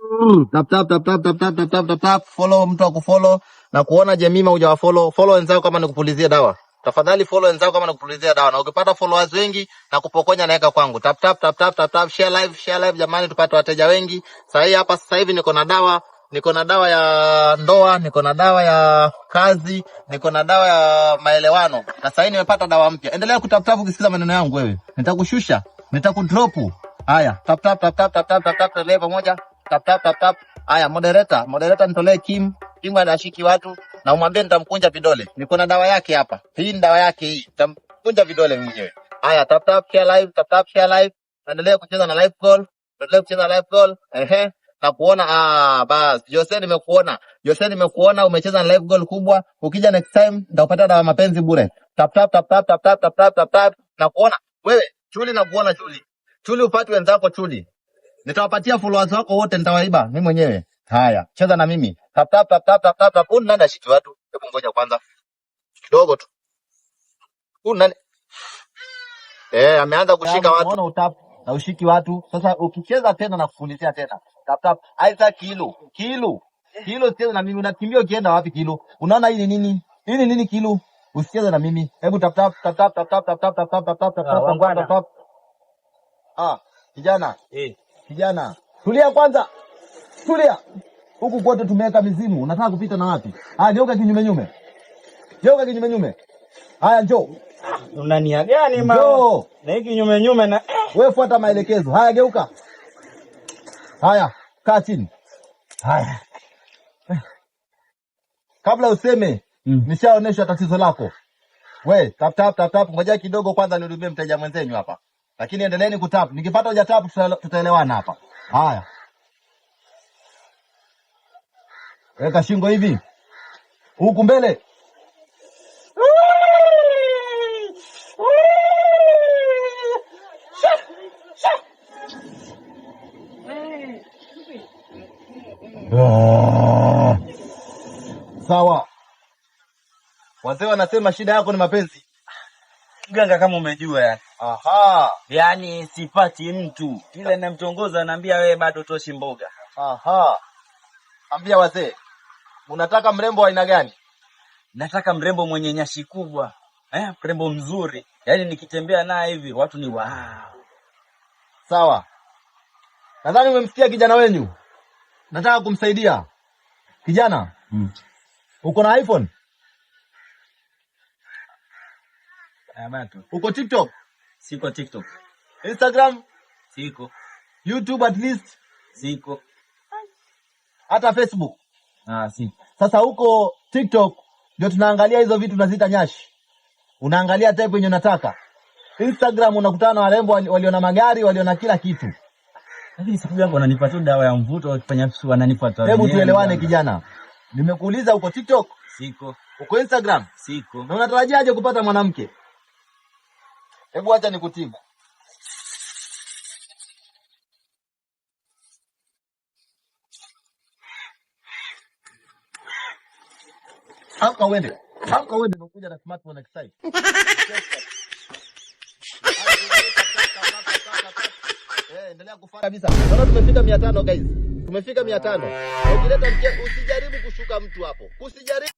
Tap tap tap tap tap tap tap tap tap tap. Follow mtu akufollow na kuona Jemima hujawafollow. Follow wenzao kama nikupulizia dawa. Tafadhali follow wenzao kama nikupulizia dawa. Na ukipata followers wengi na kupokonya naweka kwangu. Tap tap tap tap tap tap. Share live jamani, tupate wateja wengi. Sasa hivi niko na dawa. Niko na dawa ya ndoa, niko na dawa ya kazi, niko na dawa ya maelewano. Na sasa hivi nimepata dawa mpya. Endelea kutap ukisikiza maneno yangu wewe. Nitakushusha, nitakudrop. Haya, tap tap tap tap tap tap tap tap tuendelee pamoja. Tap tap tap tap. Haya, moderator nitolee Kim anashiki watu na umwambie nitamkunja vidole. Niko na dawa yake hapa. Hii ni dawa yake hii. Nitamkunja vidole mwenyewe. Haya, tap tap share live, tap tap share live. Endelea kucheza na live call. Endelea kucheza live call. Na kuona bas Jose nimekuona umecheza na live goal kubwa. Ukija next time nitakupata dawa mapenzi bure. Tap tap tap tap tap tap tap tap tap. Na kuona wewe Chuli na kuona Chuli upate wenzako Chuli. Nitawapatia followers wako wote nitawaiba mimi mwenyewe. Haya, cheza na mimi. Tap tap tap tap tap tap tap. Huyu nani ashiki watu? Hebu ngoja kwanza. Kidogo tu. Huyu nani? Ameanza kushika watu. Unaona utap na ushiki watu. Sasa ukicheza tena na kufundishia tena. Tap tap. Aisa kilo. Cheza na mimi. Unakimbia ukienda wapi kilo? Unaona hii ni nini? Hii ni nini kilo? Usicheze na mimi. Hebu tap tap tap tap tap tap tap tap tap tap tap tap tap. Kijana. Kijana. Tulia kwanza. Tulia. Huku kwote tumeweka mizimu. Unataka kupita na wapi? Geuka kinyume nyume. Haya njoo. Una nia gani mama? Njoo. Na hiki nyume na wewe fuata maelekezo. Haya geuka. Haya, kaa chini. Haya. Kabla useme, nishaonesha tatizo lako. We, tap, ngoja kidogo kwanza nihudumie mteja mwenzenyu hapa. Lakini endeleeni kutap. Nikipata hoja tap tutaelewana hapa. Haya. Weka shingo hivi. Huku mbele. Sawa. Wazee wanasema shida yako ni mapenzi. Mganga kama umejua yani. Aha. Yani sipati mtu. Kile ninamtongoza anaambia wewe bado toshi mboga. Aha. Ambia wazee. Unataka mrembo wa aina gani? Nataka mrembo mwenye nyashi kubwa. Mrembo mzuri. Yaani nikitembea naye hivi watu ni wow. Sawa. Nadhani umemsikia kijana wenu. Nataka kumsaidia. Kijana. Uko na iPhone? Bado. Uko TikTok? Siko TikTok. Instagram? Siko. YouTube at least? Siko. Hata Facebook? Siko. Sasa huko TikTok ndio tunaangalia hizo vitu tunaziita nyashi. Unaangalia type yenye unataka. Instagram unakutana na warembo waliona magari, waliona kila kitu. Lakini siku yangu wananipa tu dawa ya mvuto wakifanya vitu wananipa tu. Hebu tuelewane kijana. Nimekuuliza uko TikTok? Siko. Uko Instagram? Siko. Na unatarajiaje kupata mwanamke? Hebu acha nikutibu. Amka uende unakuja na smartphone exercise. Endelea kufanya kabisa. Naona tumefika 500 guys. Tumefika 500. Ukileta mke usijaribu kushuka mtu hapo. Usijaribu